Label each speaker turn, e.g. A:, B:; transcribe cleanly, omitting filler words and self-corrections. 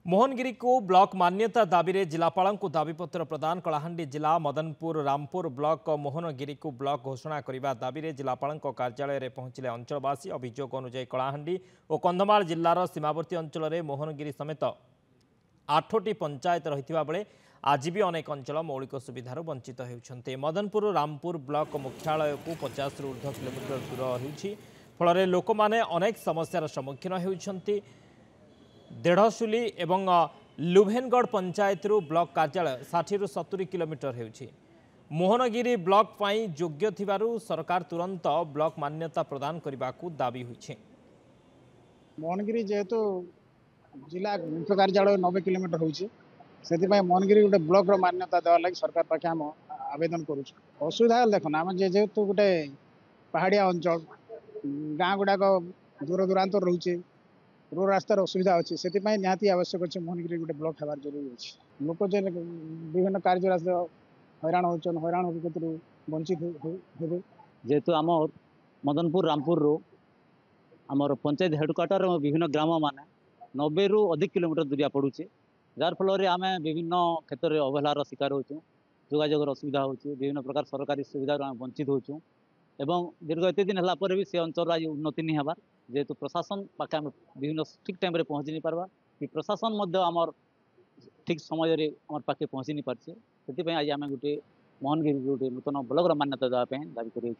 A: मोहनगिरी को ब्लॉक मान्यता दाबी रे जिलापाल को दाबीपत्र प्रदान कलाहांडी जिला मदनपुर रामपुर ब्लॉक मोहनगिरी को ब्लॉक घोषणा करने दाबी रे जिलापाल कार्यालय में पहुंचले अंचलवासी। अभियोग अनुसार कलाहांडी और कंधमाल जिलार सीमावर्ती अंचल में मोहनगिरी समेत 8टी पंचायत रही बेले आज भी अनेक अंचल मौलिक सुविधार वंचित होती। मदनपुर रामपुर ब्लॉक मुख्यालय को 50 ରୁ ଊର୍ଦ୍ଧ୍ୱ किलोमीटर दूर होती फल लोक मैंने अनेक समस्यार सम्मुखीन होती। देढ़शुली एवं लुभेनगढ़ पंचायत ब्लॉक कार्यालय 60 ରୁ 70 किलोमीटर होती। मोहनगिरी ब्लॉक पाई योग्य थिबारु सरकार तुरंत ब्लॉक मान्यता प्रदान करने को दाबी हुई।
B: मोहनगिरी जेहेतु जिला मुख्य कार्यालय 90 किलोमीटर होती मोहनगिरी गोटे ब्लॉक मान्यता देवा लगी सरकार पाखे आम आवेदन करुँ। असुविधा देखना आम जेहेतु गोटे पहाड़िया अंचल गाँ गुड़ाक दूर दूरांत रोचे रोड रास्तार असुविधा अच्छी से निहाती आवश्यक अच्छे मोहनगिरी गोटे ब्लॉक हबार जरूरी अच्छे। लोक जे विभिन्न कार्य हैरान होकर वंचित हे
C: जेहेतु आम मदनपुर रामपुर आमर पंचायत हेडक्वार्टर विभिन्न ग्राम मान 90 ରୁ अधिक किलोमीटर दूरिया पड़ुचे जार फल आम विभिन्न क्षेत्र में अवहेलार शिकार होचुँ। जोगाजोगर असुविधा होची विभिन्न प्रकार सरकारी सुविधा वंचित होचुँ एवं दीर्घ एत दिन है भी से अंचल आज उन्नति नहीं हबार जेहेतु प्रशासन पाखे आम विभिन्न ठीक टाइम पहुँची नहीं पार्बा कि प्रशासन आमर ठीक समय आम पाखे पहुँची नहीं पार्चे से आज आम गोटे मोहनगिरी गोटे नूतन ब्लॉक मान्यता देवाई दाबी कर।